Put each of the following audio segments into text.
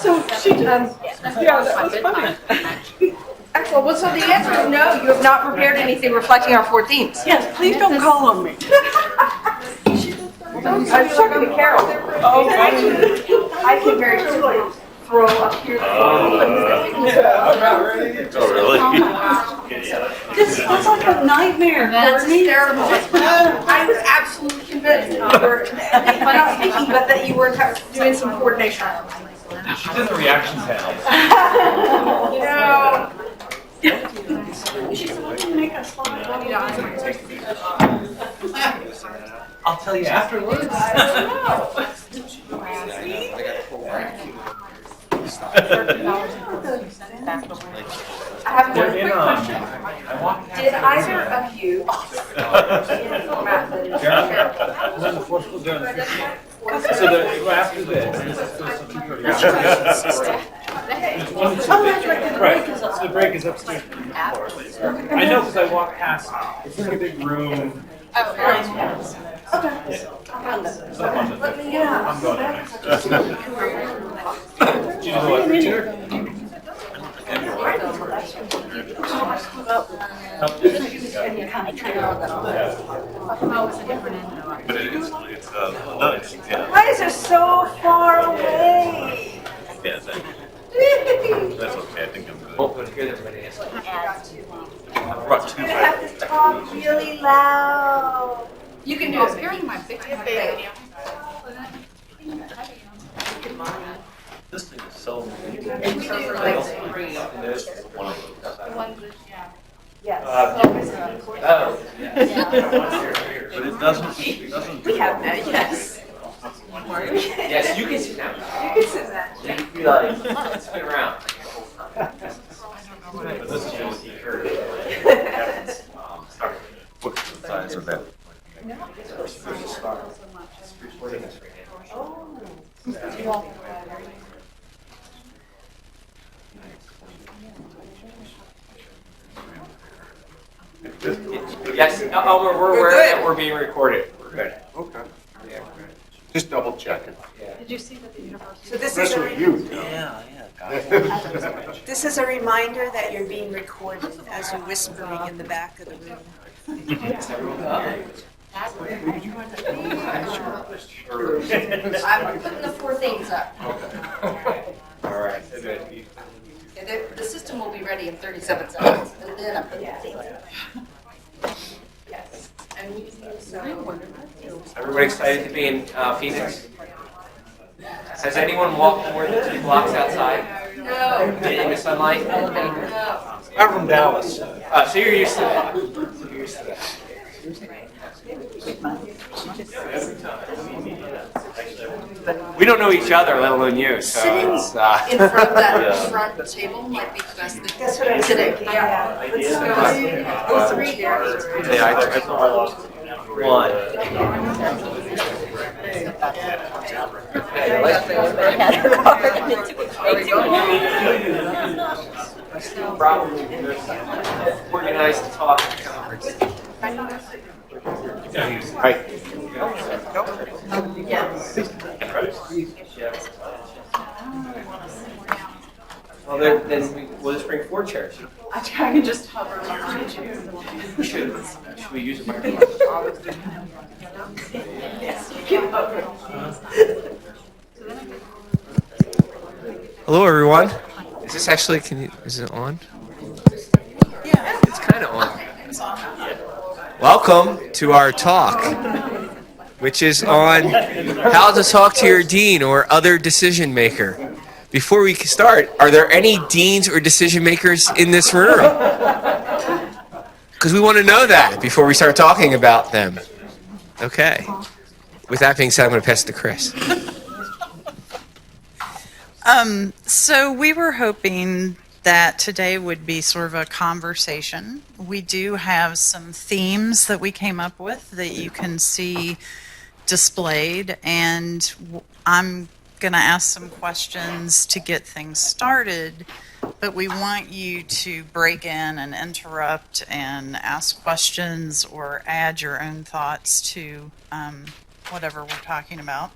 So she yeah, that was funny. Excellent. Well, so the answer is no. You have not prepared anything reflecting our 4 themes. Yes, please don't call on me. I'm talking to Carol. Oh, I can very quickly throw up here. I'm not ready. Oh, really? This was like a nightmare. That's terrible. I was absolutely convinced that you were, not speaking, but that you were doing some coordination. She's in the reactions panel. You know. I'll tell you afterwards. I have one quick question. Did either of you in a format that is So after this. Right, so the break is upstairs. I know because I walked past. It's like a big room. Okay. I'm going. Do you know what? But it's nice, yeah. Why is it so far away? Yeah, that's okay, I think I'm good. I brought two. You have to talk really loud. You can do it. This thing is so. Yes. But it doesn't. We have that, yes. Yes, you can sit down. You can sit down. You can be like, spin around. But this is just what's the size of that? Yes, Elmer, we're aware that we're being recorded. We're good. Okay. Just double checking. Did you see that the university? So this is Especially you. This is a reminder that you're being recorded as you're whispering in the back of the room. I'm putting the 4 themes up. All right. The system will be ready in 37 seconds. And then I'm putting the themes up. Yes. And we can use Everybody excited to be in Phoenix? Has anyone walked more than 2 blocks outside No. in the sunlight? No. I'm from Dallas. So you're used to that. You're used to that. We don't know each other, let alone you. So it's, In front of that front table might be the best thing. That's what I was Today. thinking, yeah. Let's go 3 chairs. yeah, I thought one. Probably organized to talk at the conference. Hi. Well, then we'll just bring 4 chairs. I can just hover behind you. Should we use a microphone? Yes, you can hover. Hello, everyone. Is this actually? Is it on? Yeah, it's kind of on. Welcome to our talk, which is on how to talk to your dean or other decision maker. Before we start, are there any deans or decision makers in this room? Because we want to know that before we start talking about them. Okay. With that being said, I'm going to pass it to Chris. So we were hoping that today would be sort of a conversation. We do have some themes that we came up with that you can see displayed, and I'm going to ask some questions to get things started, but we want you to break in and interrupt and ask questions or add your own thoughts to whatever we're talking about,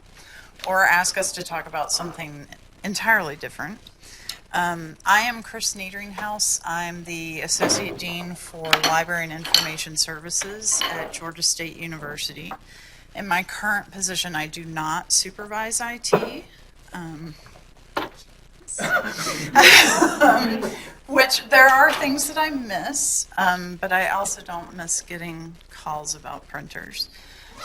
or ask us to talk about something entirely different. I am Chris Niederinghouse. I'm the Associate Dean for Library and Information Services at Georgia State University. In my current position, I do not supervise IT, which there are things that I miss, but I also don't miss getting calls about printers.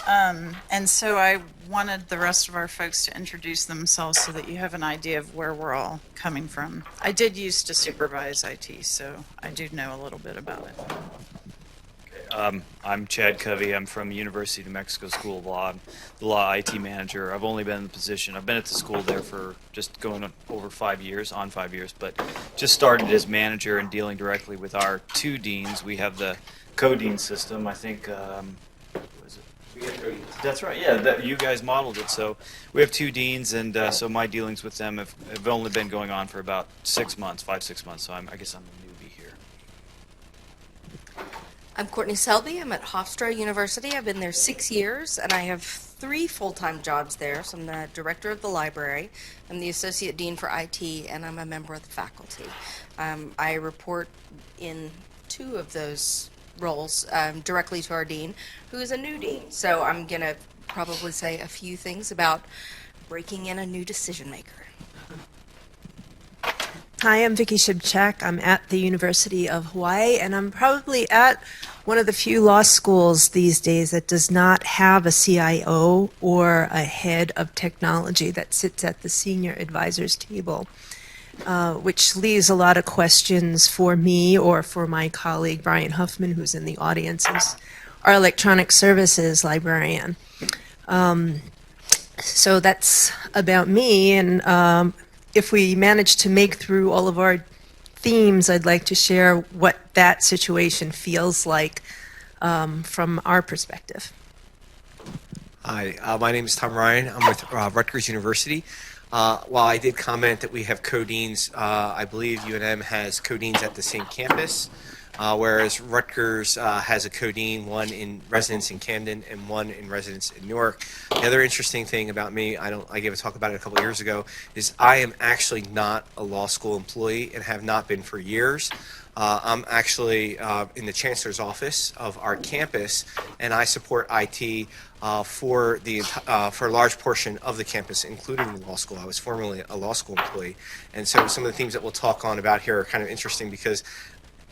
And so I wanted the rest of our folks to introduce themselves so that you have an idea of where we're all coming from. I did used to supervise IT, so I do know a little bit about it. I'm Chad Covey. I'm from University of New Mexico School of Law. I'm the law IT manager. I've only been in the position, I've been at the school there for just going on over 5 years, but just started as manager and dealing directly with our two deans. We have the co-dean system. I think, that's right, yeah, you guys modeled it. So we have two deans, and so my dealings with them have only been going on for about 6 months, 5-6 months. So I guess I'm a newbie here. I'm Courtney Selby. I'm at Hofstra University. I've been there 6 years, and I have 3 full-time jobs there. So I'm the director of the library, I'm the associate dean for IT, and I'm a member of the faculty. I report in 2 of those roles directly to our dean, who is a new dean. So I'm going to probably say a few things about breaking in a new decision maker. Hi, I'm Vicki Shibchak. I'm at the University of Hawaii, and I'm probably at one of the few law schools these days that does not have a CIO or a head of technology that sits at the senior advisors table, which leaves a lot of questions for me or for my colleague, Brian Huffman, who's in the audience, who's our electronic services librarian. So that's about me, and if we manage to make through all of our themes, I'd like to share what that situation feels like from our perspective. Hi, my name is Tom Ryan. I'm with Rutgers University. While I did comment that we have co-deans, I believe UNM has co-deans at the same campus, whereas Rutgers has a co-dean, one in residence in Camden and one in residence in Newark. The other interesting thing about me, I gave a talk about it a couple of years ago, is I am actually not a law school employee and have not been for years. I'm actually in the chancellor's office of our campus, and I support IT for a large portion of the campus, including the law school. I was formerly a law school employee, and so some of the themes that we'll talk on about here are kind of interesting because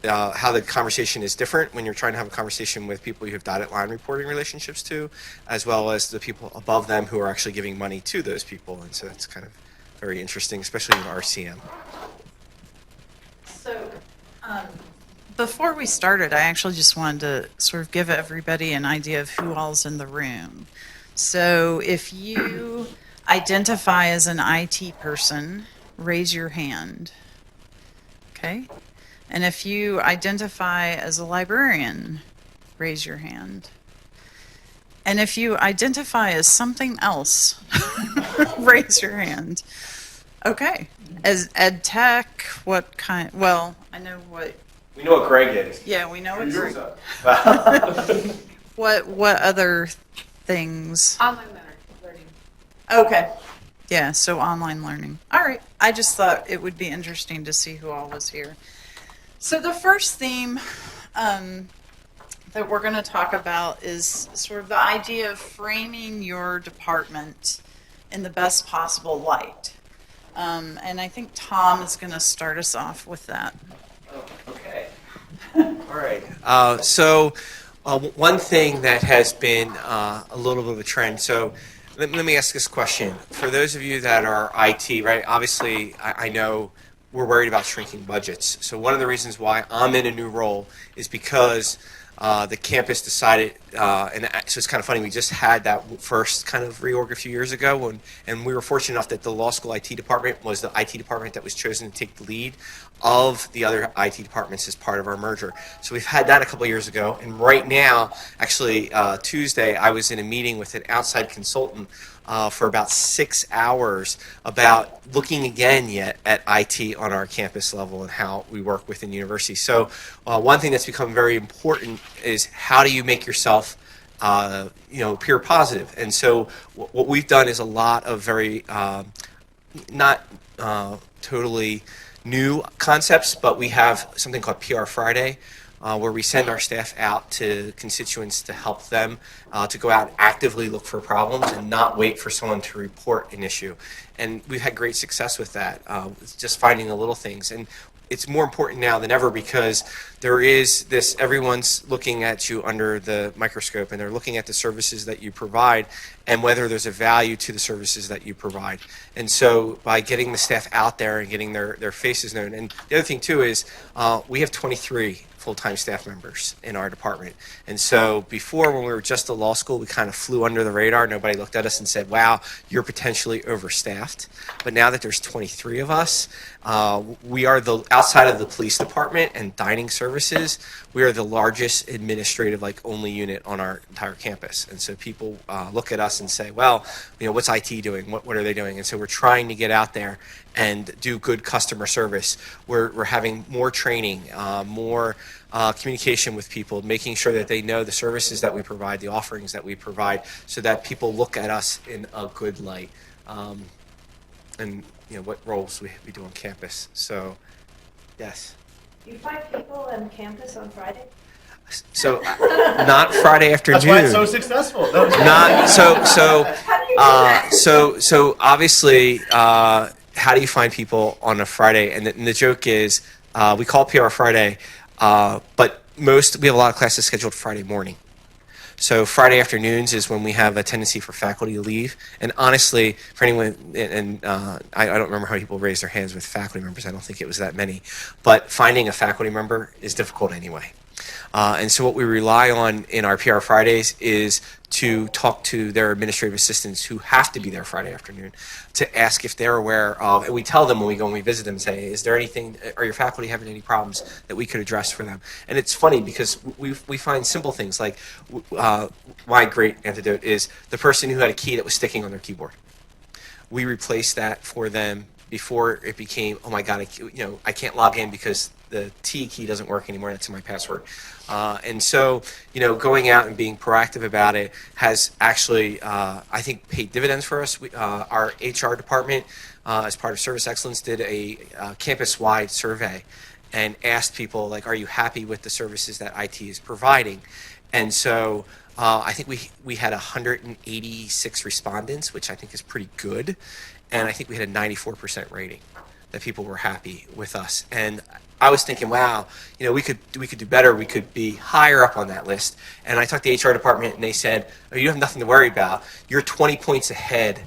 how the conversation is different when you're trying to have a conversation with people you have dotted line reporting relationships to, as well as the people above them who are actually giving money to those people, and so it's kind of very interesting, especially in RCM. So, before we started, I actually just wanted to sort of give everybody an idea of who all's in the room. So if you identify as an IT person, raise your hand. Okay? And if you identify as a librarian, raise your hand. And if you identify as something else, raise your hand. Okay. As ed tech, what kind? Well, I know what. We know what Greg is. Yeah, we know what Greg. What other things? Online learning. Okay. Yeah, so online learning. All right. I just thought it would be interesting to see who all was here. So the first theme that we're going to talk about is sort of the idea of framing your department in the best possible light. And I think Tom is going to start us off with that. Okay. All right. One thing that has been a little bit of a trend. So let me ask this question. For those of you that are IT, right, obviously I know we're worried about shrinking budgets. So one of the reasons why I'm in a new role is because the campus decided, and so it's kind of funny, we just had that first kind of reorg a few years ago, and we were fortunate enough that the law school IT department was the IT department that was chosen to take the lead of the other IT departments as part of our merger. So we've had that a couple of years ago, and right now, actually Tuesday, I was in a meeting with an outside consultant for about 6 hours about looking again yet at IT on our campus level and how we work within the university. So one thing that's become very important is how do you make yourself peer positive. And so what we've done is a lot of very not totally new concepts, but we have something called PR Friday, where we send our staff out to constituents to help them to go out and actively look for problems and not wait for someone to report an issue. And we've had great success with that, just finding the little things. And it's more important now than ever because there is this, everyone's looking at you under the microscope and they're looking at the services that you provide and whether there's a value to the services that you provide. And so by getting the staff out there and getting their faces known, and the other thing too is we have 23 full-time staff members in our department. And so before, when we were just a law school, we kind of flew under the radar. Nobody looked at us and said, wow, you're potentially overstaffed. But now that there's 23 of us, we are the, outside of the police department and dining services, we are the largest administrative only unit on our entire campus. And so people look at us and say, well, what's IT doing? What are they doing? And so we're trying to get out there and do good customer service. We're having more training, more communication with people, making sure that they know the services that we provide, the offerings that we provide, so that people look at us in a good light. And what roles we do on campus. So, yes. You find people on campus on Friday? So, not Friday afternoon. That's why it's so successful. Not so obviously, how do you find people on a Friday? And the joke is, we call it PR Friday, but we have a lot of classes scheduled Friday morning. So Friday afternoons is when we have a tendency for faculty to leave. And honestly, for anyone, and I don't remember how many people raised their hands with faculty members. I don't think it was that many. But finding a faculty member is difficult anyway. And so what we rely on in our PR Fridays is to talk to their administrative assistants who have to be there Friday afternoon to ask if they're aware of, and we tell them when we go and we visit them, say, is there anything, are your faculty having any problems that we could address for them? And it's funny because we find simple things like, my great antidote is the person who had a key that was sticking on their keyboard. We replaced that for them before it became, oh my God, I can't log in because the T key doesn't work anymore. That's my password. And so, going out and being proactive about it has actually, I think, paid dividends for us. Our HR department, as part of Service Excellence, did a campus-wide survey and asked people, are you happy with the services that IT is providing? And so I think we had 186 respondents, which I think is pretty good. And I think we had a 94% rating that people were happy with us. And I was thinking, wow, we could do better. We could be higher up on that list. And I talked to the HR department, and they said, oh, you have nothing to worry about. You're 20 points ahead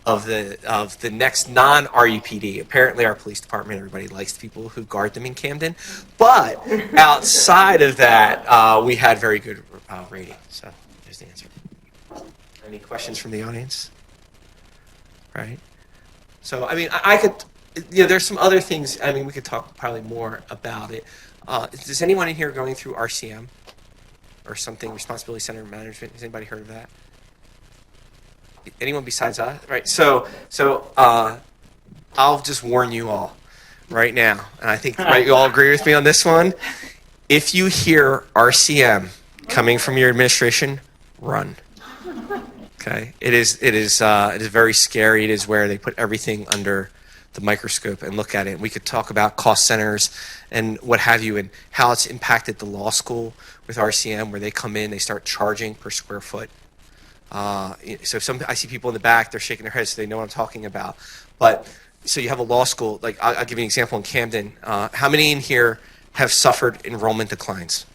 of the next non-RUPD. Apparently, our police department, everybody likes the people who guard them in Camden. But outside of that, we had very good rating. So there's the answer. Any questions from the audience? Right. So, I could, there's some other things, we could talk probably more about it. Is anyone in here going through RCM or something, Responsibility Center Management? Has anybody heard of that? Anyone besides us? Right. So I'll just warn you all right now, and I think you all agree with me on this one. If you hear RCM coming from your administration, run. Okay, it is very scary. It is where they put everything under the microscope and look at it. And we could talk about cost centers and what have you, and how it's impacted the law school with RCM, where they come in, they start charging per square foot. So I see people in the back, they're shaking their heads, so they know what I'm talking about. But so you have a law school, I'll give you an example in Camden. How many in here have suffered enrollment declines?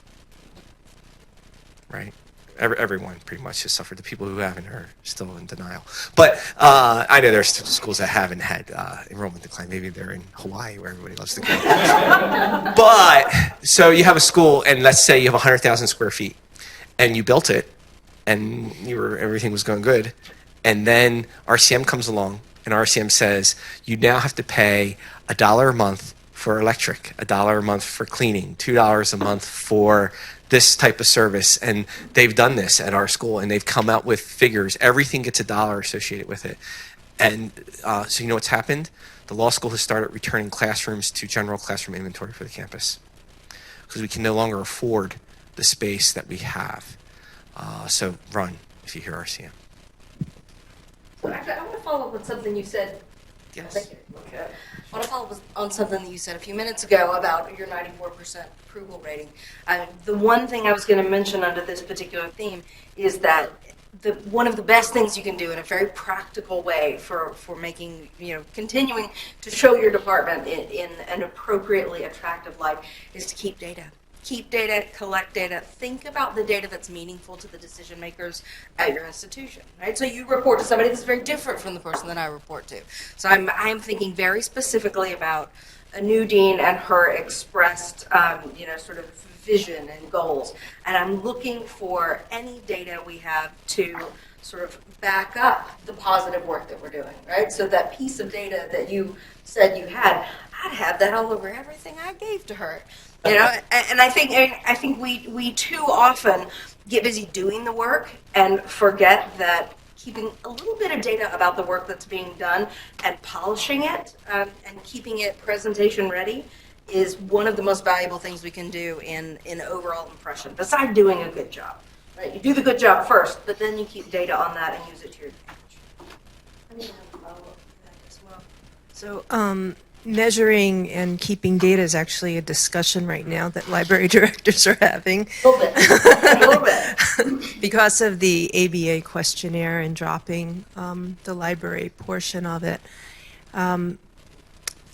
Right. Everyone pretty much has suffered. The people who haven't are still in denial. But I know there's schools that haven't had enrollment decline. Maybe they're in Hawaii where everybody loves to go. But so you have a school, and let's say you have 100,000 square feet, and you built it, and everything was going good, and then RCM comes along, and RCM says you now have to pay $1 a month for electric, $1 a month for cleaning, $2 a month for this type of service. And they've done this at our school, and they've come out with figures. Everything gets $1 associated with it. And so you know what's happened? The law school has started returning classrooms to general classroom inventory for the campus because we can no longer afford the space that we have. So run if you hear RCM. Actually, I want to follow up with something you said Thank you. Okay. I want to follow up on something that you said a few minutes ago about your 94% approval rating. The one thing I was going to mention under this particular theme is that one of the best things you can do in a very practical way for making, continuing to show your department in an appropriately attractive light is to keep data. Keep data, collect data, think about the data that's meaningful to the decision makers at your institution, right? So you report to somebody that's very different from the person that I report to. So I'm thinking very specifically about a new dean and her expressed, sort of vision and goals. And I'm looking for any data we have to sort of back up the positive work that we're doing, right? So that piece of data that you said you had, I'd have that all over everything I gave to her. And I think we too often get busy doing the work and forget that keeping a little bit of data about the work that's being done and polishing it and keeping it presentation ready is one of the most valuable things we can do in overall impression, besides doing a good job. Right? You do the good job first, but then you keep data on that and use it to your advantage. I need to have a follow-up to that as well. So, measuring and keeping data is actually a discussion right now that library directors are having. A little bit. A little bit. Because of the ABA questionnaire and dropping the library portion of it.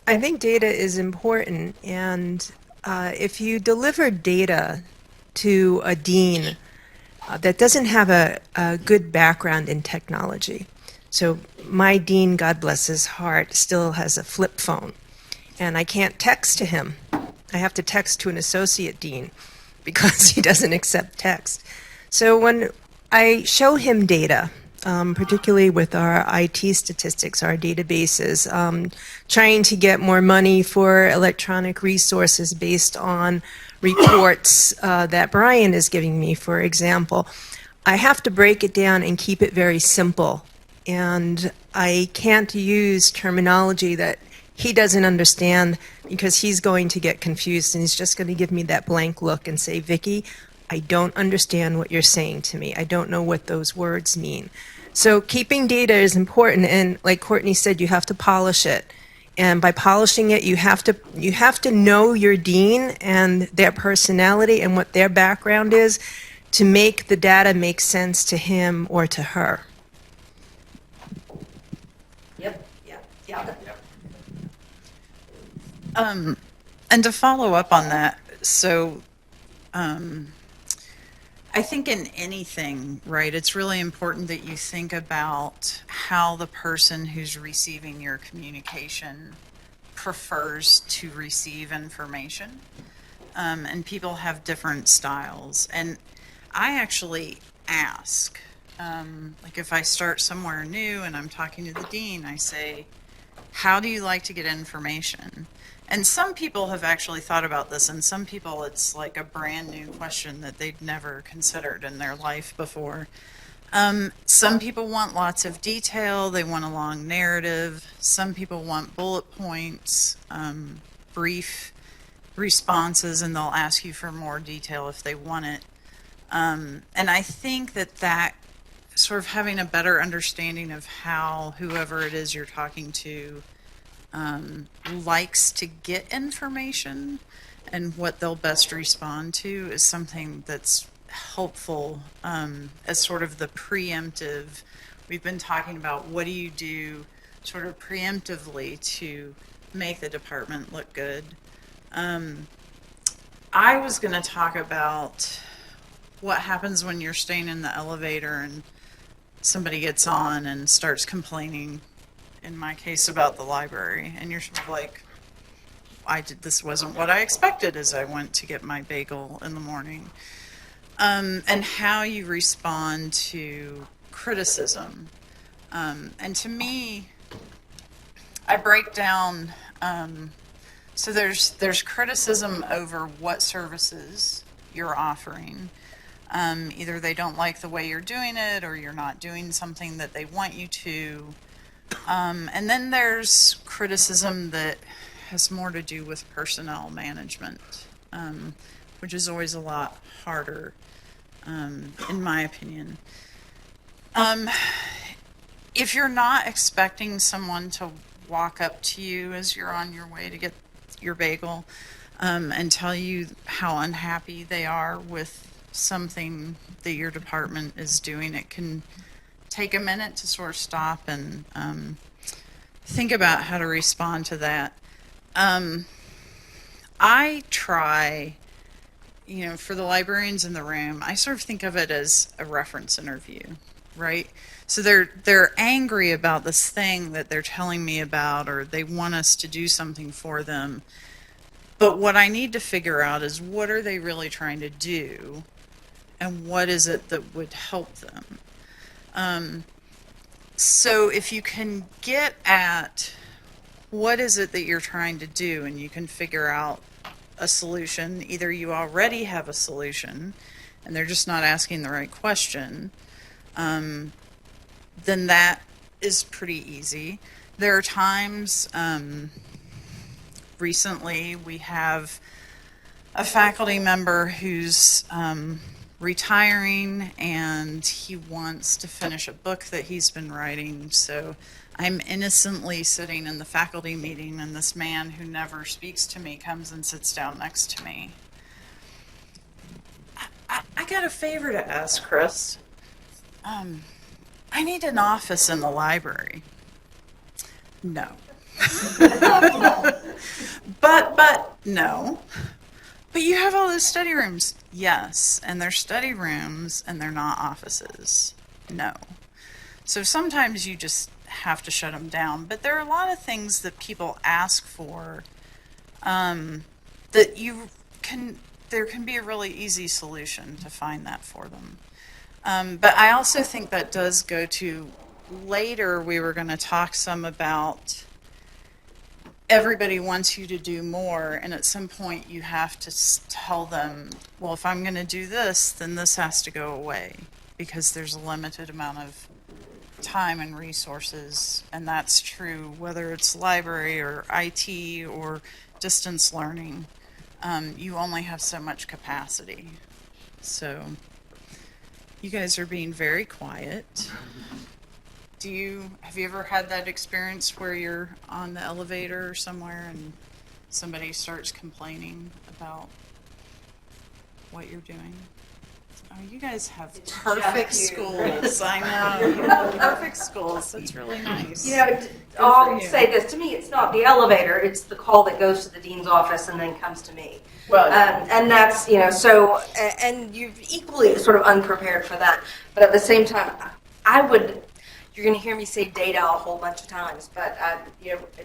I think data is important, and if you deliver data to a dean that doesn't have a good background in technology, so my dean, God bless his heart, still has a flip phone, and I can't text to him. I have to text to an associate dean because he doesn't accept text. So when I show him data, particularly with our IT statistics, our databases, trying to get more money for electronic resources based on reports that Brian is giving me, for example, I have to break it down and keep it very simple. And I can't use terminology that he doesn't understand because he's going to get confused and he's just going to give me that blank look and say, Vicki, I don't understand what you're saying to me. I don't know what those words mean. So keeping data is important, and like Courtney said, you have to polish it. And by polishing it, you have to know your dean and their personality and what their background is to make the data make sense to him or to her. Yep. Yeah. And to follow up on that, so I think in anything, right, it's really important that you think about how the person who's receiving your communication prefers to receive information. And people have different styles. And I actually ask, like if I start somewhere new and I'm talking to the dean, I say, how do you like to get information? And some people have actually thought about this, and some people it's like a brand new question that they'd never considered in their life before. Some people want lots of detail, they want a long narrative. Some people want bullet points, brief responses, and they'll ask you for more detail if they want it. And I think that sort of having a better understanding of how whoever it is you're talking to likes to get information and what they'll best respond to is something that's helpful as sort of the preemptive. We've been talking about what do you do sort of preemptively to make the department look good. I was going to talk about what happens when you're staying in the elevator and somebody gets on and starts complaining, in my case, about the library, and you're sort of like, this wasn't what I expected as I went to get my bagel in the morning. And how you respond to criticism. And to me, I break down, so there's criticism over what services you're offering. Either they don't like the way you're doing it, or you're not doing something that they want you to. And then there's criticism that has more to do with personnel management, which is always a lot harder, in my opinion. If you're not expecting someone to walk up to you as you're on your way to get your bagel and tell you how unhappy they are with something that your department is doing. It can take a minute to sort of stop and think about how to respond to that. I try, for the librarians in the room, I sort of think of it as a reference interview, right? So they're angry about this thing that they're telling me about, or they want us to do something for them. But what I need to figure out is, what are they really trying to do, and what is it that would help them? So if you can get at what is it that you're trying to do, and you can figure out a solution, either you already have a solution and they're just not asking the right question, then that is pretty easy. There are times, recently we have a faculty member who's retiring, and he wants to finish a book that he's been writing. So I'm innocently sitting in the faculty meeting, and this man who never speaks to me comes and sits down next to me. I got a favor to ask, Chris. I need an office in the library. No. but no. But you have all those study rooms. Yes, and they're study rooms and they're not offices. No. So sometimes you just have to shut them down. But there are a lot of things that people ask for that there can be a really easy solution to find that for them. But I also think that does go to, later we were going to talk some about everybody wants you to do more, and at some point you have to tell them, well, if I'm going to do this, then this has to go away, because there's a limited amount of time and resources, and that's true whether it's library or IT or distance learning. You only have so much capacity. So you guys are being very quiet. Have you ever had that experience where you're on the elevator or somewhere and somebody starts complaining about what you're doing? Oh, you guys have perfect schools. I know. You have perfect schools. That's really nice. I'll say this. To me, it's not the elevator. It's the call that goes to the dean's office and then comes to me. Well, and that's, so, and you're equally sort of unprepared for that. But at the same time, you're going to hear me say data a whole bunch of times, but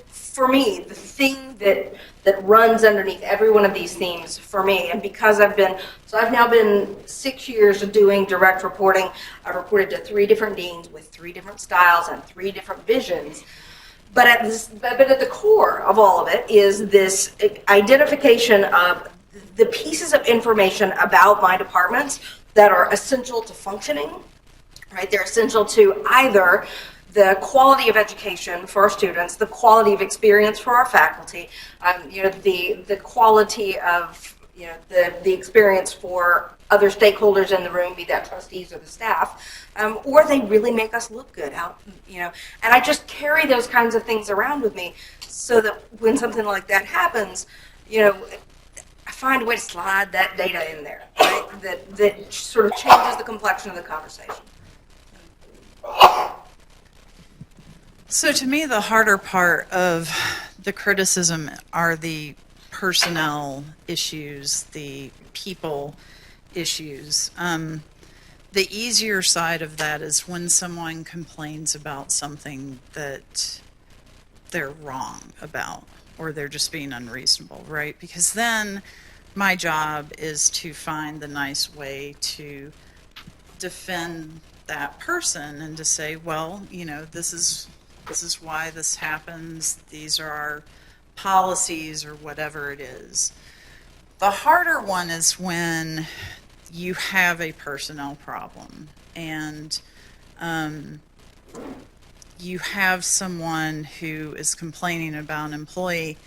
for me, the thing that runs underneath every one of these themes for me, and because I've now been 6 years of doing direct reporting. I've reported to 3 different deans with 3 different styles and 3 different visions. But at the core of all of it is this identification of the pieces of information about my departments that are essential to functioning. Right, they're essential to either the quality of education for our students, the quality of experience for our faculty, the quality of the experience for other stakeholders in the room, be that trustees or the staff, or they really make us look good out, And I just carry those kinds of things around with me, so that when something like that happens, I find a way to slide that data in there, right? That sort of changes the complexion of the conversation. So to me, the harder part of the criticism are the personnel issues, the people issues. The easier side of that is when someone complains about something that they're wrong about, or they're just being unreasonable, right? Because then my job is to find the nice way to defend that person and to say, well, this is why this happens. These are our policies, or whatever it is. The harder one is when you have a personnel problem and you have someone who is complaining about an employee,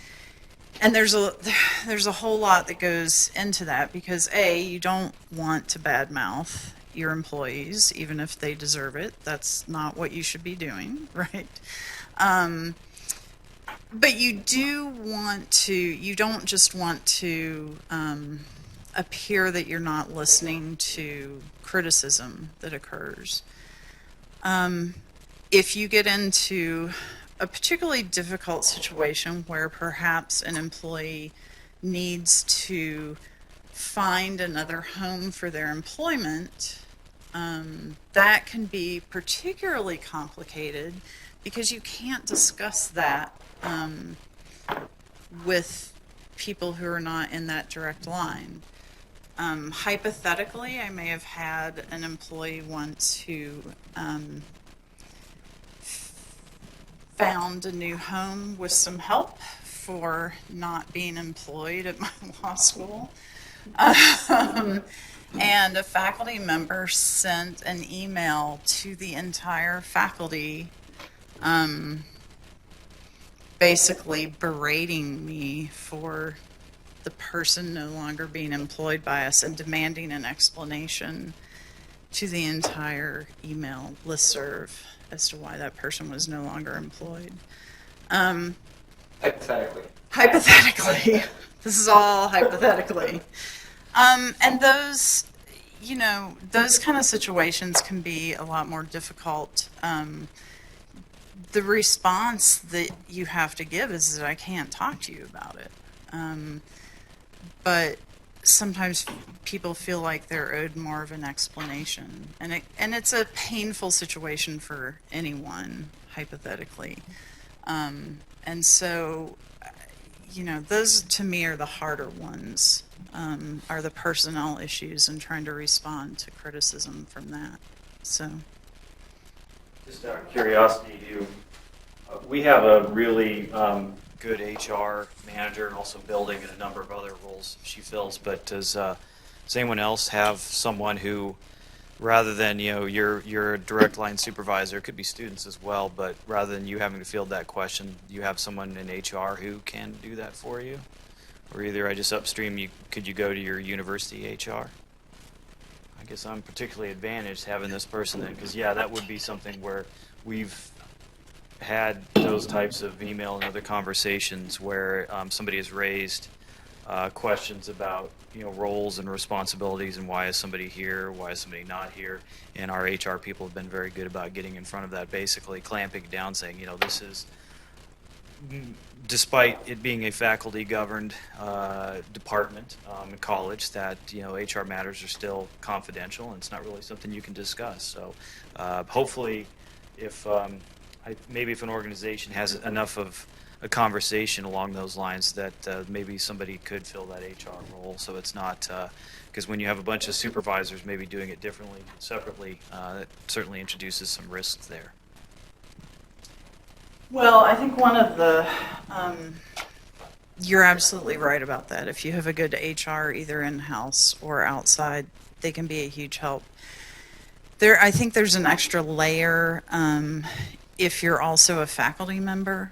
and there's a whole lot that goes into that, because you don't want to badmouth your employees, even if they deserve it. That's not what you should be doing, right? But you do want to, you don't just want to appear that you're not listening to criticism that occurs. If you get into a particularly difficult situation where perhaps an employee needs to find another home for their employment, that can be particularly complicated because you can't discuss that with people who are not in that direct line. Hypothetically, I may have had an employee once who found a new home with some help for not being employed at my law school. And a faculty member sent an email to the entire faculty basically berating me for the person no longer being employed by us and demanding an explanation to the entire email listserv as to why that person was no longer employed. Hypothetically. Hypothetically. This is all hypothetically. And those, you know, those kind of situations can be a lot more difficult. The response that you have to give is that I can't talk to you about it. But sometimes people feel like they're owed more of an explanation. And it's a painful situation for anyone, hypothetically. And so, you know, those to me are the harder ones, are the personnel issues and trying to respond to criticism from that. So. Just out of curiosity, we have a really good HR manager and also building and a number of other roles she fills, but does anyone else have someone who, rather than, you know, you're a direct line supervisor, it could be students as well, but rather than you having to field that question, you have someone in HR who can do that for you? Or either I just upstream, could you go to your university HR? I guess I'm particularly advantaged having this person then, because yeah, that would be something where we've had those types of email and other conversations where somebody has raised questions about, you know, roles and responsibilities and why is somebody here, why is somebody not here, and our HR people have been very good about getting in front of that, basically clamping down, saying, you know, this is, despite it being a faculty governed department in college, that, you know, HR matters are still confidential and it's not really something you can discuss. So hopefully if maybe if an organization has enough of a conversation along those lines that maybe somebody could fill that HR role, so it's not, because when you have a bunch of supervisors maybe doing it differently, separately, it certainly introduces some risks there. Well, I think one of the, you're absolutely right about that. If you have a good HR, either in-house or outside, they can be a huge help. I think there's an extra layer if you're also a faculty member,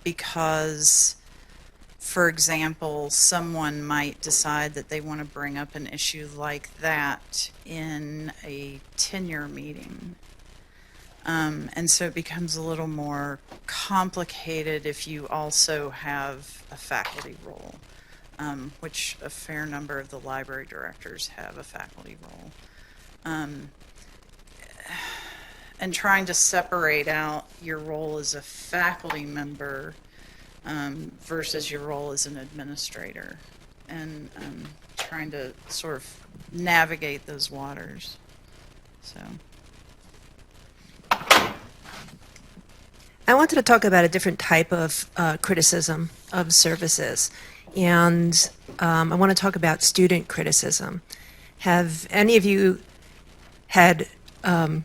because, for example, someone might decide that they want to bring up an issue like that in a tenure meeting. And so it becomes a little more complicated if you also have a faculty role, which a fair number of the library directors have a faculty role. And trying to separate out your role as a faculty member versus your role as an administrator, and trying to sort of navigate those waters. So. I wanted to talk about a different type of criticism of services, and I want to talk about student criticism. Have any of you had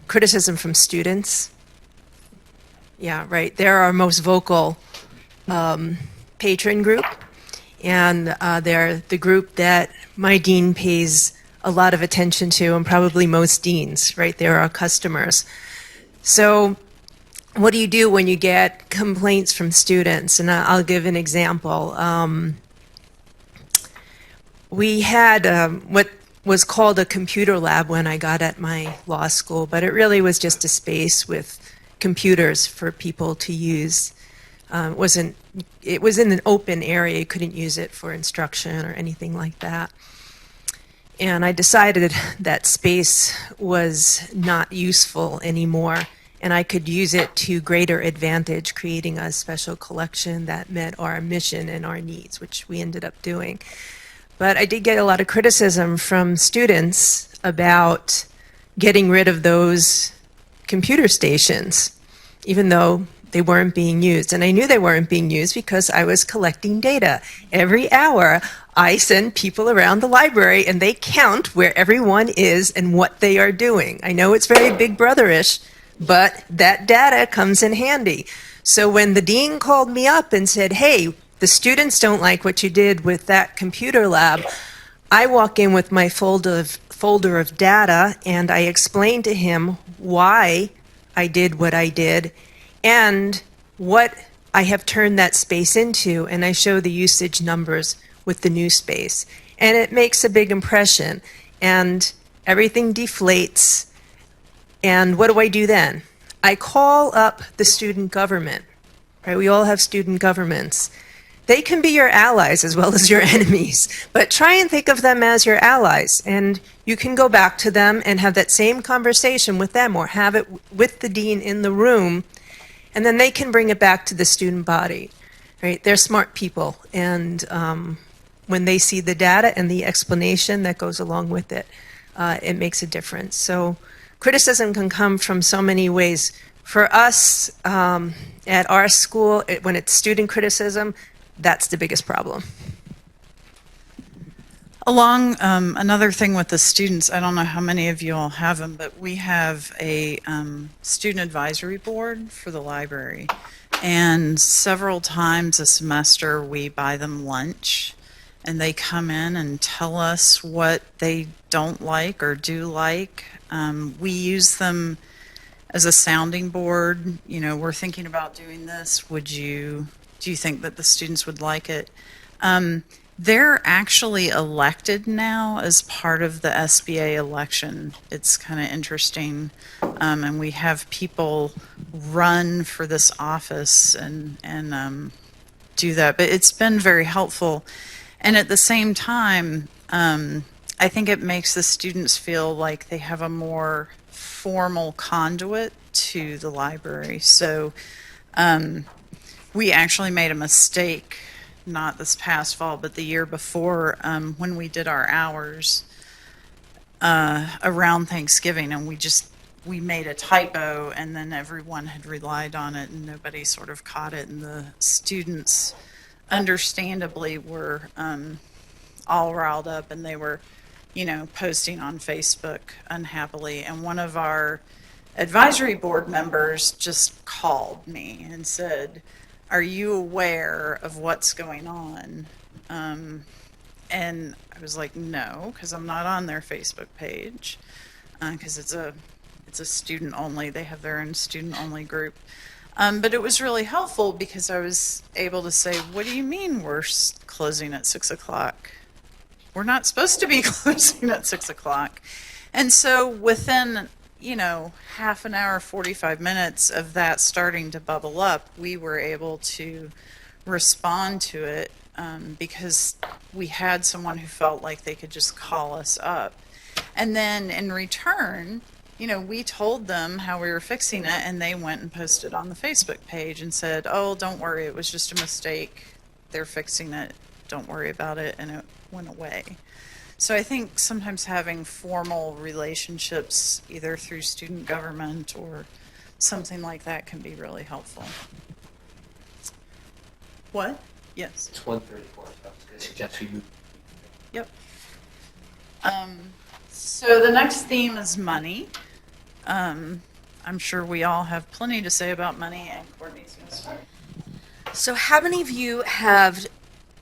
criticism from students? Yeah, right. They're our most vocal patron group, and they're the group that my dean pays a lot of attention to, and probably most deans, right? They're our customers. So what do you do when you get complaints from students? And I'll give an example. We had what was called a computer lab when I got at my law school, but it really was just a space with computers for people to use It was in an open area. You couldn't use it for instruction or anything like that. And I decided that space was not useful anymore, and I could use it to greater advantage, creating a special collection that met our mission and our needs, which we ended up doing. But I did get a lot of criticism from students about getting rid of those computer stations, even though they weren't being used. And I knew they weren't being used because I was collecting data. Every hour, I send people around the library and they count where everyone is and what they are doing. I know it's very Big Brother-ish, but that data comes in handy. So when the dean called me up and said, hey, the students don't like what you did with that computer lab, I walk in with my folder of data and I explain to him why I did what I did and what I have turned that space into, and I show the usage numbers with the new space. And it makes a big impression, and everything deflates. And what do I do then? I call up the student government. Right? We all have student governments. They can be your allies as well as your enemies, but try and think of them as your allies, and you can go back to them and have that same conversation with them, or have it with the dean in the room, and then they can bring it back to the student body. Right? They're smart people, and when they see the data and the explanation that goes along with it, it makes a difference. So criticism can come from so many ways. For us, at our school, when it's student criticism, that's the biggest problem. Along another thing with the students, I don't know how many of you all have them, but we have a student advisory board for the library. And several times a semester we buy them lunch, and they come in and tell us what they don't like or do like. We use them as a sounding board. You know, we're thinking about doing this. Do you think that the students would like it? They're actually elected now as part of the SBA election. It's kind of interesting. And we have people run for this office and do that. But it's been very helpful. And at the same time, I think it makes the students feel like they have a more formal conduit to the library. So we actually made a mistake, not this past fall, but the year before, when we did our hours around Thanksgiving, and we made a typo, and then everyone had relied on it, and nobody sort of caught it, and the students, understandably, were all riled up, and they were, posting on Facebook unhappily, and one of our advisory board members just called me and said, are you aware of what's going on? And I was like, no, because I'm not on their Facebook page, because it's a student only. They have their own student only group. But it was really helpful because I was able to say, what do you mean we're closing at 6 o'clock? We're not supposed to be closing at 6 o'clock. And so within half an hour, 45 minutes of that starting to bubble up, we were able to respond to it because we had someone who felt like they could just call us up. And then in return, we told them how we were fixing it, and they went and posted on the Facebook page and said, oh, don't worry, it was just a mistake. They're fixing it. Don't worry about it. And it went away. So I think sometimes having formal relationships, either through student government or something like that, can be really helpful. What? Yes. It's 1:34. So I was going to suggest we move. Yep. So the next theme is money. I'm sure we all have plenty to say about money, and Courtney's going to start. So how many of you have,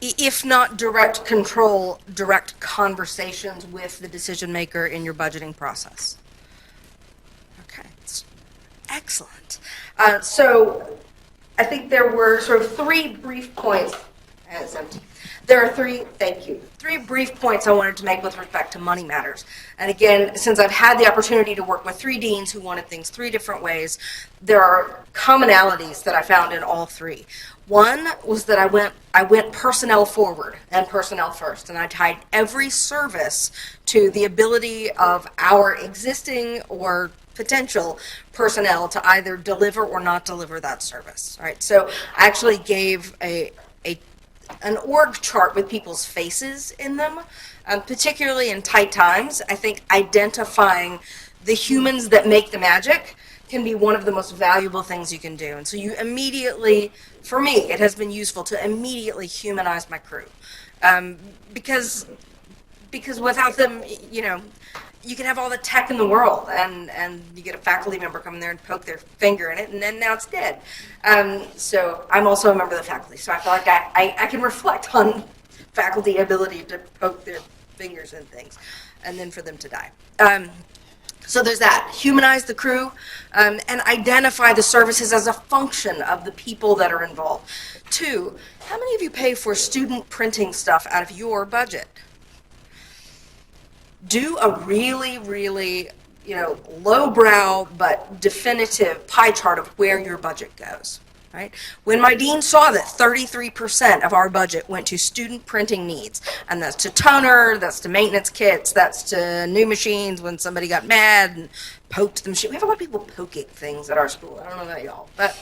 if not direct control, direct conversations with the decision maker in your budgeting process? Okay, excellent. So I think there were sort of three brief points. It's empty. There are three brief points I wanted to make with respect to money matters. And again, since I've had the opportunity to work with three deans who wanted things three different ways, there are commonalities that I found in all three. One was that I went personnel forward and personnel first, and I tied every service to the ability of our existing or potential personnel to either deliver or not deliver that service. Right. So I actually gave an org chart with people's faces in them, particularly in tight times. I think identifying the humans that make the magic can be one of the most valuable things you can do. And so you immediately, for me, it has been useful to immediately humanize my crew. Because without them, you know, you can have all the tech in the world, and you get a faculty member come in there and poke their finger in it, and then now it's dead. So I'm also a member of the faculty, so I feel like I can reflect on faculty ability to poke their fingers in things, and then for them to die. So there's that. Humanize the crew, and identify the services as a function of the people that are involved. 2, how many of you pay for student printing stuff out of your budget? Do a really, really, you know, lowbrow but definitive pie chart of where your budget goes. Right? When my dean saw that 33% of our budget went to student printing needs, and that's to toner, that's to maintenance kits, that's to new machines when somebody got mad and poked the machine. We have a lot of people poking things at our school. I don't know about y'all, but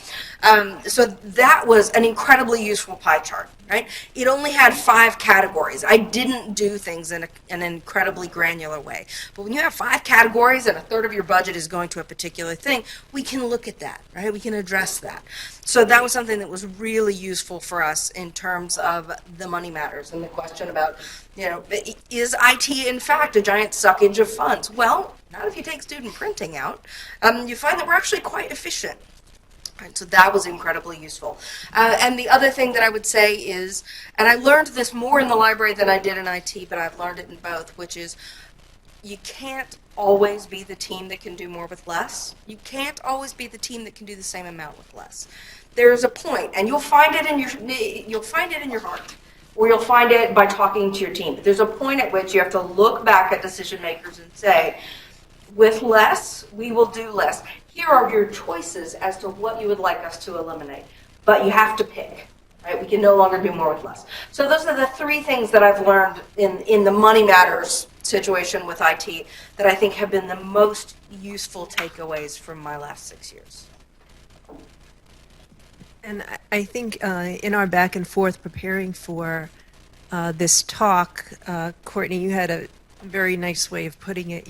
so that was an incredibly useful pie chart. Right? It only had 5 categories. I didn't do things in an incredibly granular way. But when you have 5 categories and a third of your budget is going to a particular thing, we can look at that, right? We can address that. So that was something that was really useful for us in terms of the money matters and the question about, you know, is IT in fact a giant suckage of funds? Well, not if you take student printing out. You find that we're actually quite efficient. Right, so that was incredibly useful. And the other thing that I would say is, and I learned this more in the library than I did in IT, but I've learned it in both, which is you can't always be the team that can do more with less. You can't always be the team that can do the same amount with less. There's a point, and you'll find it in your heart, or you'll find it by talking to your team. But there's a point at which you have to look back at decision makers and say, with less, we will do less. Here are your choices as to what you would like us to eliminate, but you have to pick, right? We can no longer do more with less. So those are the 3 things that I've learned in the money matters situation with IT that I think have been the most useful takeaways from my last 6 years. And I think in our back and forth preparing for this talk, Courtney, you had a very nice way of putting it,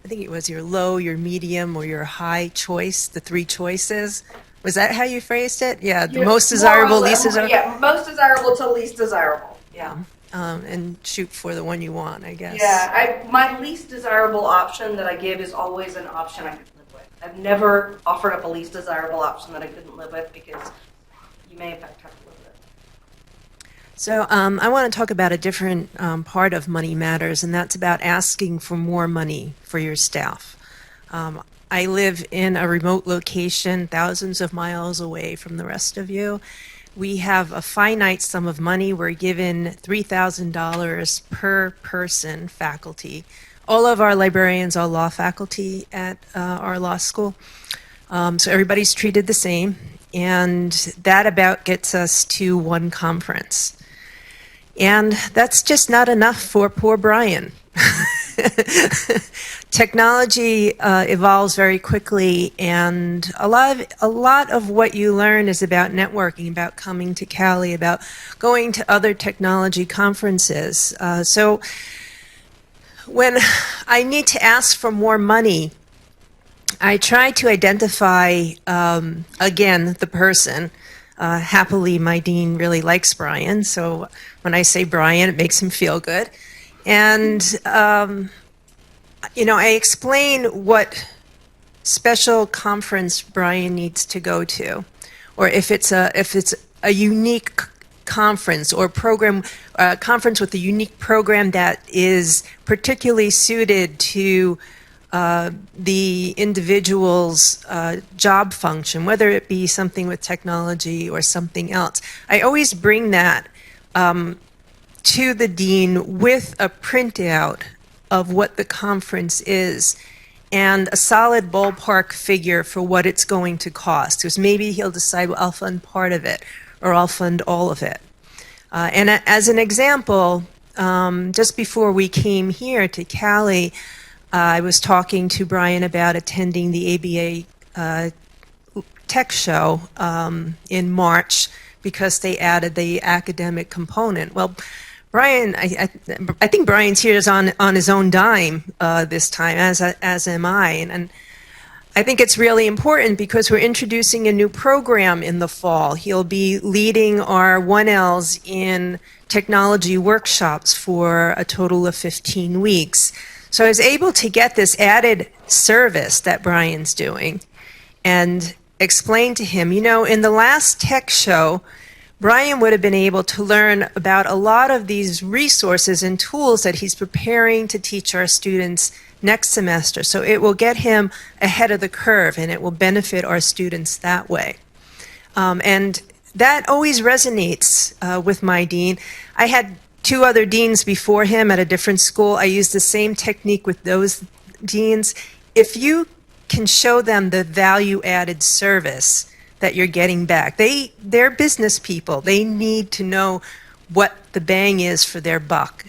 I think it was your low, your medium, or your high choice, the 3 choices. Was that how you phrased it? Yeah, the most desirable, least desirable? Yeah, most desirable to least desirable, yeah. And shoot for the one you want, I guess. Yeah, my least desirable option that I give is always an option I could live with. I've never offered up a least desirable option that I couldn't live with, because you may in fact have to live with it. So I want to talk about a different part of Money Matters, and that's about asking for more money for your staff. I live in a remote location, thousands of miles away from the rest of you. We have a finite sum of money. We're given $3,000 per person, faculty. All of our librarians are law faculty at our law school. So everybody's treated the same. And that about gets us to 1 conference. And that's just not enough for poor Brian. Technology evolves very quickly, and a lot of what you learn is about networking, about coming to Cali, about going to other technology conferences. So when I need to ask for more money, I try to identify, again, the person. Happily, my dean really likes Brian, so when I say Brian, it makes him feel good. And, you know, I explain what special conference Brian needs to go to, or if it's a unique conference or program, conference with a unique program that is particularly suited to the individual's job function, whether it be something with technology or something else. I always bring that to the dean with a printout of what the conference is and a solid ballpark figure for what it's going to cost. Because maybe he'll decide, well, I'll fund part of it. or I'll fund all of it. As an example, just before we came here to Cali, I was talking to Brian about attending the ABA tech show in March because they added the academic component. Well, Brian, I think Brian's here is on his own dime this time, as am I, and I think it's really important because we're introducing a new program in the fall. He'll be leading our 1Ls in technology workshops for a total of 15 weeks. So I was able to get this added service that Brian's doing and explain to him, in the last tech show, Brian would have been able to learn about a lot of these resources and tools that he's preparing to teach our students next semester. So it will get him ahead of the curve and it will benefit our students that way. And that always resonates with my dean. I had 2 other deans before him at a different school. I used the same technique with those deans. If you can show them the value-added service that you're getting back, they're business people. They need to know what the bang is for their buck.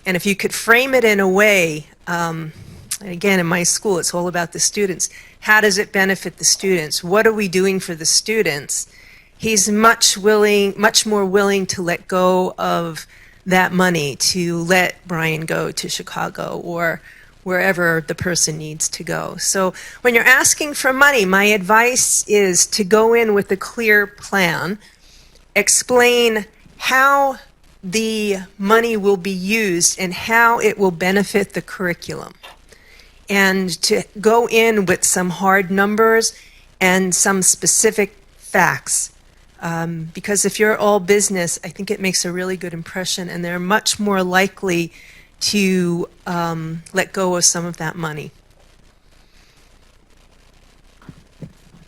And if you could frame it in a way, and again, in my school, it's all about the students. How does it benefit the students? What are we doing for the students? He's much more willing to let go of that money to let Brian go to Chicago or wherever the person needs to go. So when you're asking for money, my advice is to go in with a clear plan, explain how the money will be used and how it will benefit the curriculum, and to go in with some hard numbers and some specific facts. Because if you're all business, I think it makes a really good impression, and they're much more likely to let go of some of that money.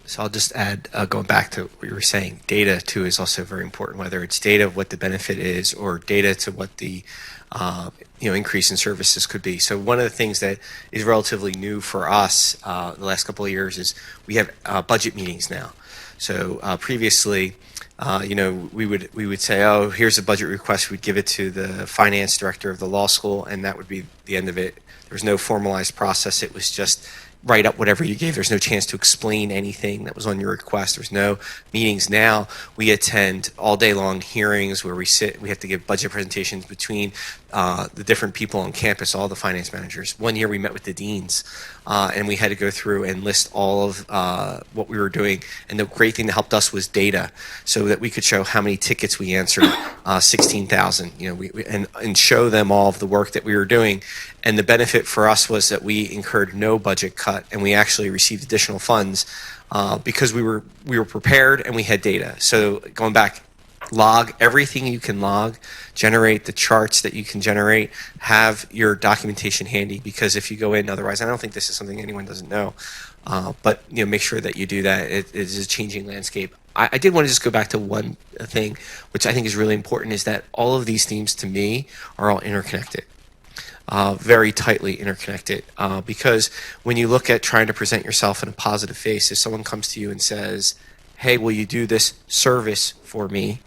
So I'll just add, going back to what you were saying, data too is also very important, whether it's data of what the benefit is or data to what the increase in services could be. So one of the things that is relatively new for us the last couple of years is we have budget meetings now. So previously, we would say, oh, here's a budget request. We'd give it to the finance director of the law school, and that would be the end of it. There was no formalized process. It was just write up whatever you gave. There's no chance to explain anything that was on your request. There's no meetings. Now we attend all day long hearings where we sit. We have to give budget presentations between the different people on campus, all the finance managers. One year we met with the deans, and we had to go through and list all of what we were doing. And the great thing that helped us was data, so that we could show how many tickets we answered, 16,000. And show them all of the work that we were doing. And the benefit for us was that we incurred no budget cut, and we actually received additional funds because we were prepared and we had data. So going back, log everything you can log, generate the charts that you can generate, have your documentation handy, because if you go in otherwise, I don't think this is something anyone doesn't know, but make sure that you do that. It is a changing landscape. I did want to just go back to one thing, which I think is really important, is that all of these themes to me are all interconnected. Very tightly interconnected, because when you look at trying to present yourself in a positive face, if someone comes to you and says, hey, will you do this service for me?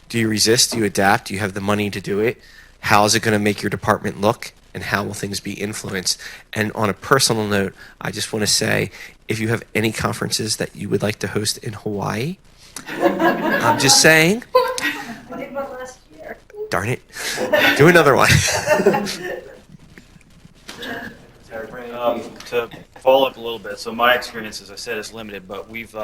Do you resist? Do you adapt? Do you have the money to do it? How is it going to make your department look? And how will things be influenced? And on a personal note, I just want to say, if you have any conferences that you would like to host in Hawaii, I'm just saying. I did one last year. Darn it. Do another one. To follow up a little bit, so my experience, as I said, is limited, but we've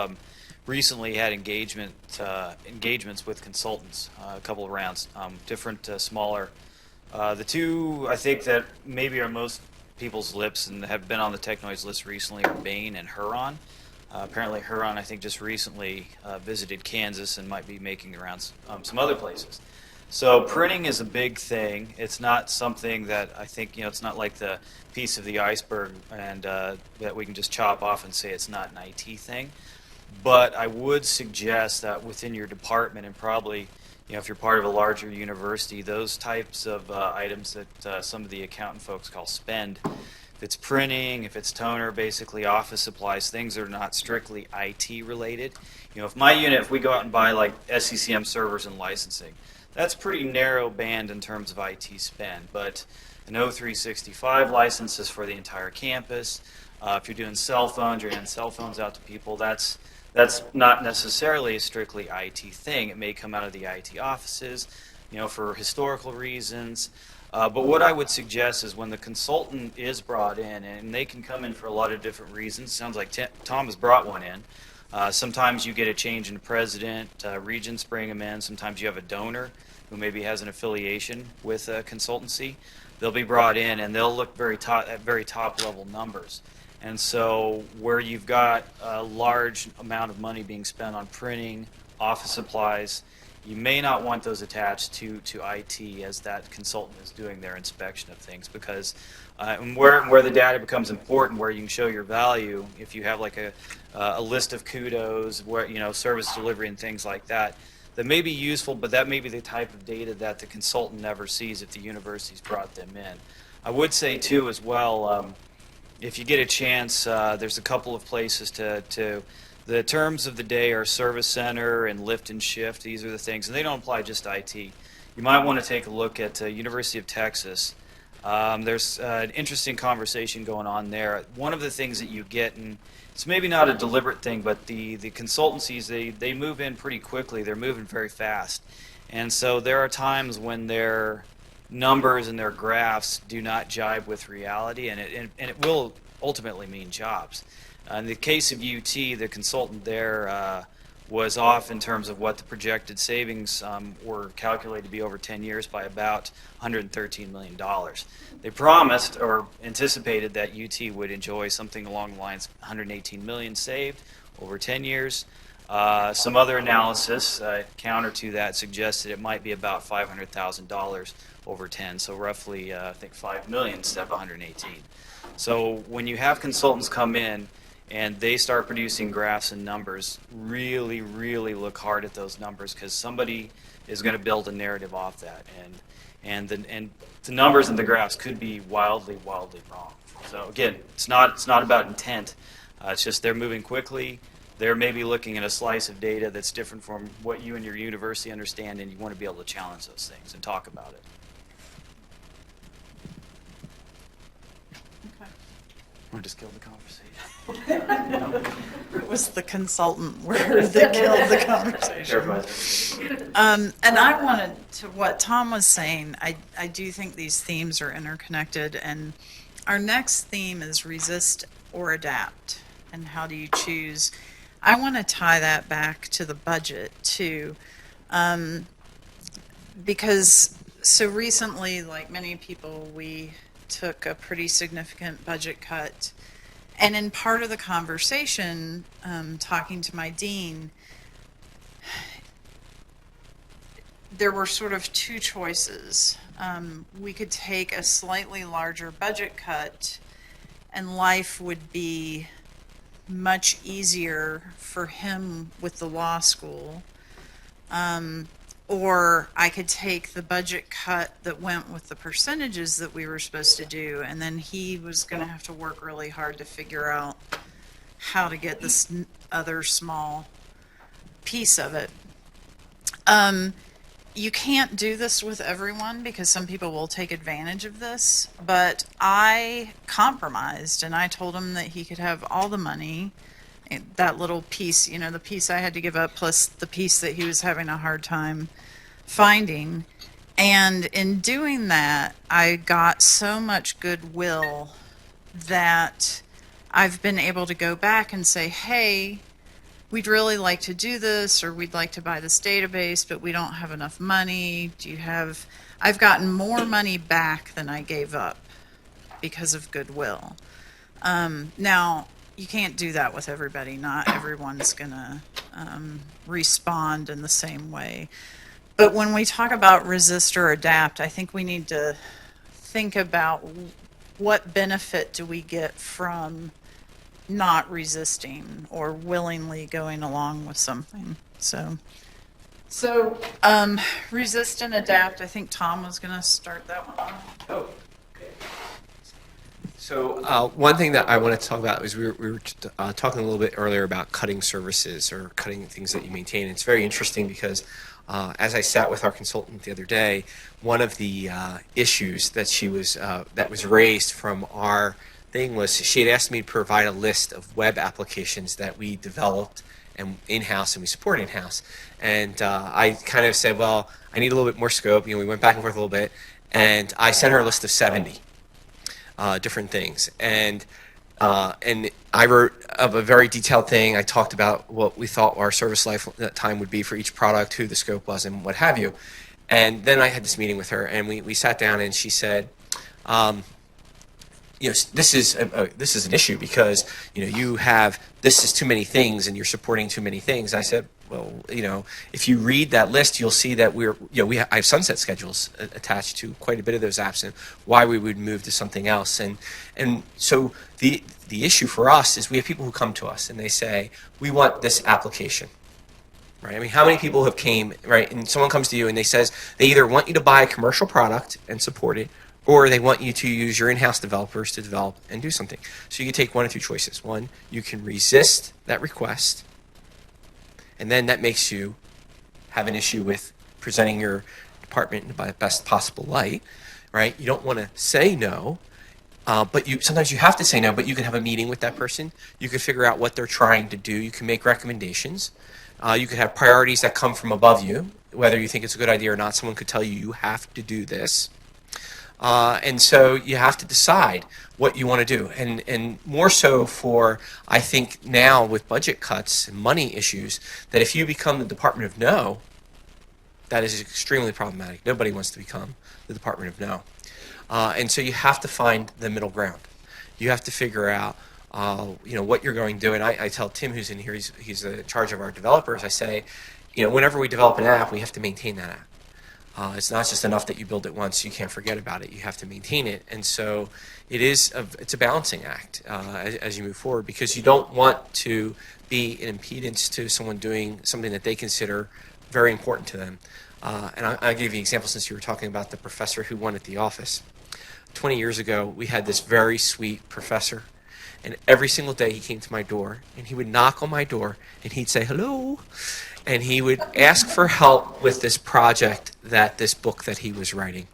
recently had engagements with consultants, a couple of rounds, different, smaller. The two I think that maybe are most people's lips and have been on the Technoids list recently are Bain and Huron. Apparently Huron, I think, just recently visited Kansas and might be making the rounds some other places. So printing is a big thing. It's not something that I think, it's not like the piece of the iceberg and that we can just chop off and say it's not an IT thing. But I would suggest that within your department, and probably, if you're part of a larger university, those types of items that some of the accountant folks call spend, if it's printing, if it's toner, basically office supplies, things that are not strictly IT related. If my unit, if we go out and buy like SCCM servers and licensing, that's pretty narrow band in terms of IT spend. But an O365 license is for the entire campus. If you're doing cell phones, you're handing cell phones out to people, that's not necessarily a strictly IT thing. It may come out of the IT offices, for historical reasons. But what I would suggest is when the consultant is brought in, and they can come in for a lot of different reasons. Sounds like Tom has brought one in. Sometimes you get a change in president, regents bring them in. Sometimes you have a donor who maybe has an affiliation with a consultancy. They'll be brought in and they'll look at very top level numbers. And so where you've got a large amount of money being spent on printing, office supplies, you may not want those attached to IT as that consultant is doing their inspection of things, because where the data becomes important, where you can show your value, if you have like a list of kudos, where service delivery and things like that, that may be useful, but that may be the type of data that the consultant never sees if the university's brought them in. I would say too as well, if you get a chance, there's a couple of places to the terms of the day are service center and lift and shift. These are the things, and they don't apply just to IT. You might want to take a look at University of Texas. There's an interesting conversation going on there. One of the things that you get, and it's maybe not a deliberate thing, but the consultancies, they move in pretty quickly. They're moving very fast. And so there are times when their numbers and their graphs do not jibe with reality, and it will ultimately mean jobs. In the case of UT, the consultant there was off in terms of what the projected savings were calculated to be over 10 years by about $113 million. They promised or anticipated that UT would enjoy something along the lines of $118 million saved over 10 years. Some other analysis counter to that suggested it might be about $500,000 over 10, so roughly I think $5 million instead of 118. So when you have consultants come in and they start producing graphs and numbers, really, really look hard at those numbers, because somebody is going to build a narrative off that, and the numbers and the graphs could be wildly, wildly wrong. So again, it's not about intent. It's just they're moving quickly. They're maybe looking at a slice of data that's different from what you and your university understand, and you want to be able to challenge those things and talk about it. Or just kill the conversation. It was the consultant where they killed the conversation. And I wanted to, what Tom was saying, I do think these themes are interconnected, and our next theme is resist or adapt, and how do you choose? I want to tie that back to the budget too, because so recently, like many people, we took a pretty significant budget cut. And in part of the conversation, talking to my dean, there were sort of two choices. We could take a slightly larger budget cut, and life would be much easier for him with the law school. Or I could take the budget cut that went with the percentages that we were supposed to do, and then he was going to have to work really hard to figure out how to get this other small piece of it. You can't do this with everyone, because some people will take advantage of this, but I compromised, and I told him that he could have all the money, that little piece, the piece I had to give up, plus the piece that he was having a hard time finding. And in doing that, I got so much goodwill that I've been able to go back and say, hey, we'd really like to do this, or we'd like to buy this database, but we don't have enough money. I've gotten more money back than I gave up because of goodwill. Now, you can't do that with everybody. Not everyone's going to respond in the same way. But when we talk about resist or adapt, I think we need to think about what benefit do we get from not resisting or willingly going along with something. So resist and adapt. I think Tom was going to start that one off. Oh, So one thing that I want to talk about is we were talking a little bit earlier about cutting services or cutting things that you maintain. It's very interesting because as I sat with our consultant the other day, one of the issues that was raised from our thing was she had asked me to provide a list of web applications that we developed and in-house and we support in-house. And I kind of said, well, I need a little bit more scope. We went back and forth a little bit, and I sent her a list of 70 different things. And I wrote up a very detailed thing. I talked about what we thought our service life at that time would be for each product, who the scope was, and what have you. And then I had this meeting with her, and we sat down, and she said, this is an issue because this is too many things, and you're supporting too many things. I said, well, if you read that list, you'll see that I have sunset schedules attached to quite a bit of those apps, and why we would move to something else. And so the issue for us is we have people who come to us and they say, we want this application. Right? I mean, how many people have came, right? And someone comes to you and they says they either want you to buy a commercial product and support it, or they want you to use your in-house developers to develop and do something. So you can take one of two choices. One, you can resist that request, and then that makes you have an issue with presenting your department in the best possible light, right? You don't want to say no, but sometimes you have to say no, but you can have a meeting with that person. You can figure out what they're trying to do. You can make recommendations. You could have priorities that come from above you, whether you think it's a good idea or not. Someone could tell you, you have to do this. And so you have to decide what you want to do. And more so for, I think now with budget cuts and money issues, that if you become the Department of No, that is extremely problematic. Nobody wants to become the Department of No. And so you have to find the middle ground. You have to figure out what you're going to do. And I tell Tim, who's in here, he's in charge of our developers, I say, whenever we develop an app, we have to maintain that app. It's not just enough that you build it once, you can't forget about it. You have to maintain it. And so it's a balancing act as you move forward, because you don't want to be an impedance to someone doing something that they consider very important to them. And I'll give you an example, since you were talking about the professor who won at the office. 20 years ago, we had this very sweet professor, and every single day he came to my door, and he would knock on my door, and he'd say, hello, and he would ask for help with this project, this book that he was writing.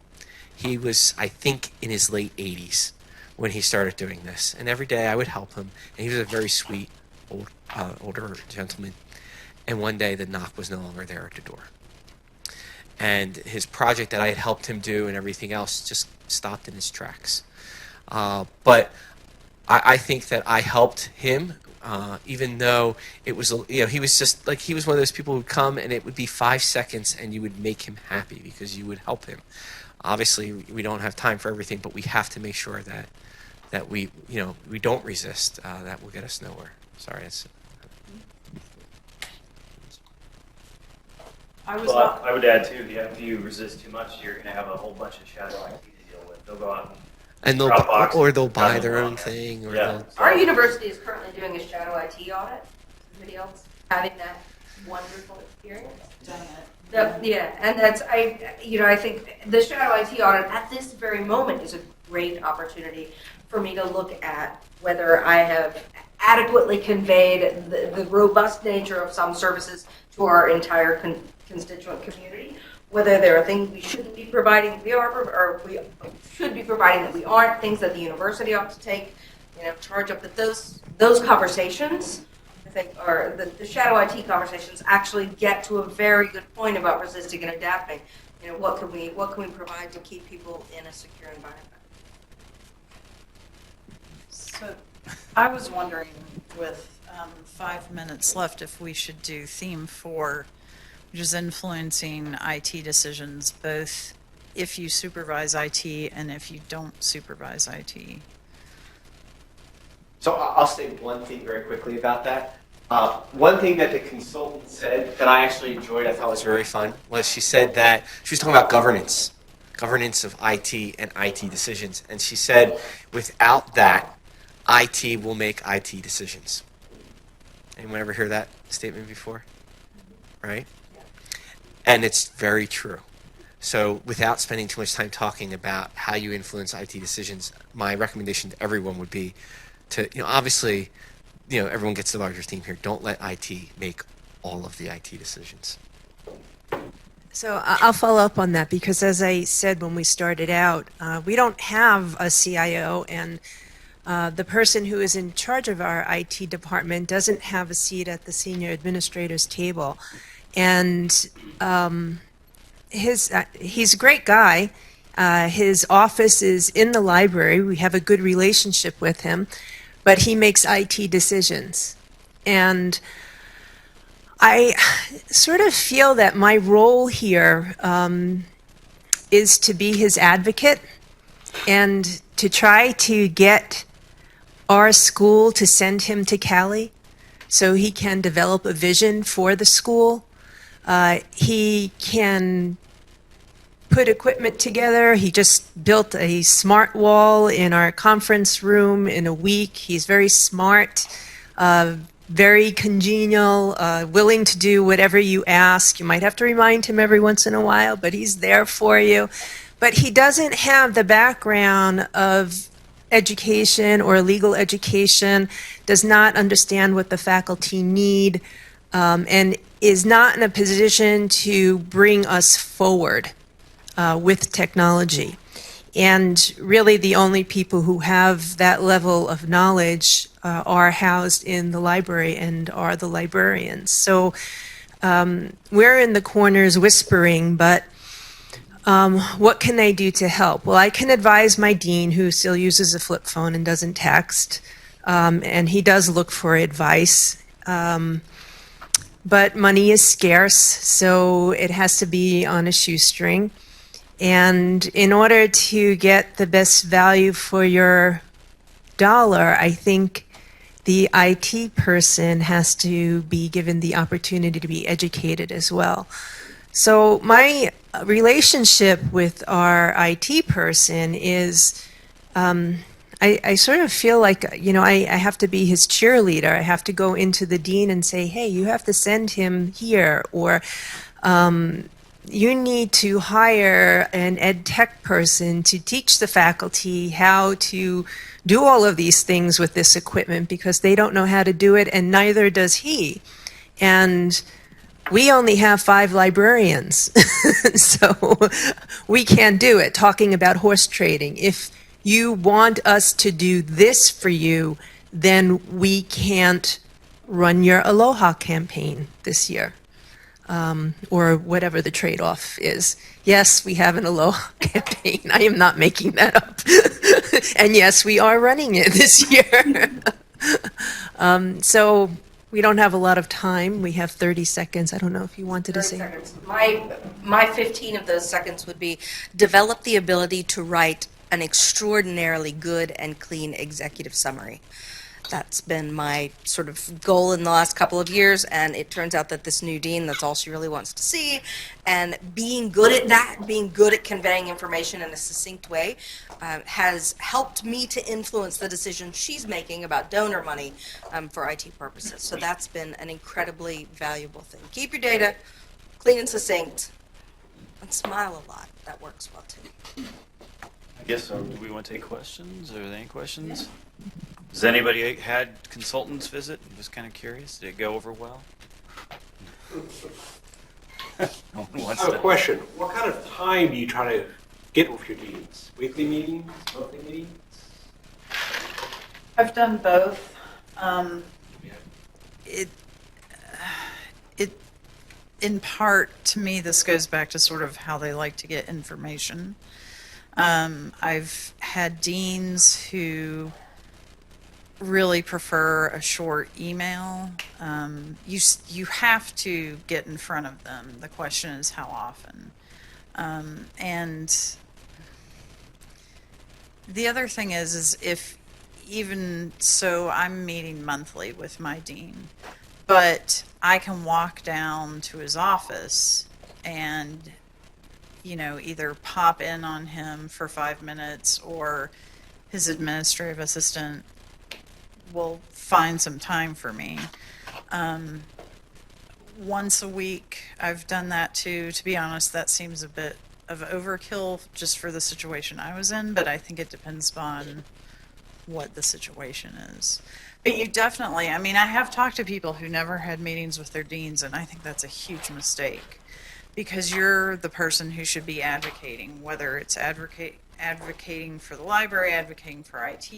He was, I think, in his late 80s when he started doing this, and every day I would help him, and he was a very sweet older gentleman, and one day the knock was no longer there at the door. And his project that I had helped him do and everything else just stopped in his tracks. But I think that I helped him, even though it was, he was just like, he was one of those people who would come and it would be 5 seconds and you would make him happy because you would help him. Obviously, we don't have time for everything, but we have to make sure that we don't resist. That will get us nowhere. Sorry, I would add too, if you resist too much, you're going to have a whole bunch of shadow IT to deal with. They'll go out and they'll buy their own thing. Or Our university is currently doing a shadow IT audit. Anybody else having that wonderful experience? Yeah, and I think the shadow IT audit at this very moment is a great opportunity for me to look at whether I have adequately conveyed the robust nature of some services to our entire constituent community, whether there are things we shouldn't be providing that we are, or we should be providing that we aren't, things that the university ought to take, charge of. But those conversations, I think, are the shadow IT conversations actually get to a very good point about resisting and adapting. What can we provide to keep people in a secure environment? So I was wondering, with 5 minutes left, if we should do theme 4, which is influencing IT decisions, both if you supervise IT and if you don't supervise IT. So I'll say one thing very quickly about that. One thing that the consultant said that I actually enjoyed, I thought was very fun, was she said that she was talking about governance of IT and IT decisions. And she said, without that, IT will make IT decisions. Anyone ever hear that statement before? Right? And it's very true. So without spending too much time talking about how you influence IT decisions, my recommendation to everyone would be to, obviously, everyone gets the larger theme here. Don't let IT make all of the IT decisions. So I'll follow up on that because, as I said when we started out, we don't have a CIO, and the person who is in charge of our IT department doesn't have a seat at the senior administrator's table. And he's a great guy. His office is in the library. We have a good relationship with him, but he makes IT decisions. And I sort of feel that my role here is to be his advocate and to try to get our school to send him to Cali so he can develop a vision for the school. He can put equipment together. He just built a smart wall in our conference room in a week. He's very smart, very congenial, willing to do whatever you ask. You might have to remind him every once in a while, but he's there for you. But he doesn't have the background of education or legal education, does not understand what the faculty need, and is not in a position to bring us forward with technology. And really the only people who have that level of knowledge are housed in the library and are the librarians. So we're in the corners whispering, but what can I do to help? Well, I can advise my dean, who still uses a flip phone and doesn't text, and he does look for advice. But money is scarce, so it has to be on a shoestring. And in order to get the best value for your dollar, I think the IT person has to be given the opportunity to be educated as well. So my relationship with our IT person is, I sort of feel like, I have to be his cheerleader. I have to go into the dean and say, hey, you have to send him here, or you need to hire an ed tech person to teach the faculty how to do all of these things with this equipment because they don't know how to do it, and neither does he. And we only have 5 librarians, so we can't do it. Talking about horse trading, if you want us to do this for you, then we can't run your Aloha campaign this year. Or whatever the trade-off is. Yes, we have an Aloha campaign. I am not making that up. And yes, we are running it this year. So we don't have a lot of time. We have 30 seconds. I don't know if you wanted to say. 30 seconds. My 15 of those seconds would be develop the ability to write an extraordinarily good and clean executive summary. That's been my sort of goal in the last couple of years, and it turns out that this new dean, that's all she really wants to see. And being good at that, being good at conveying information in a succinct way, has helped me to influence the decisions she's making about donor money for IT purposes. So that's been an incredibly valuable thing. Keep your data clean and succinct, and smile a lot. That works well too. I guess so. Do we want to take questions? Are there any questions? Has anybody had consultants visit? I'm just kind of curious. Did it go over well? No one I wants have a to. question. What kind of time do you try to get with your deans? Weekly meetings, monthly meetings? I've done both. It, in part, to me, this goes back to sort of how they like to get information. I've had deans who really prefer a short email. You have to get in front of them. The question is how often. And the other thing is if even so, I'm meeting monthly with my dean, but I can walk down to his office and either pop in on him for 5 minutes, or his administrative assistant will find some time for me. Once a week, I've done that too. To be honest, that seems a bit of overkill just for the situation I was in, but I think it depends on what the situation is. But you definitely, I mean, I have talked to people who never had meetings with their deans, and I think that's a huge mistake because you're the person who should be advocating, whether it's advocating for the library, advocating for IT,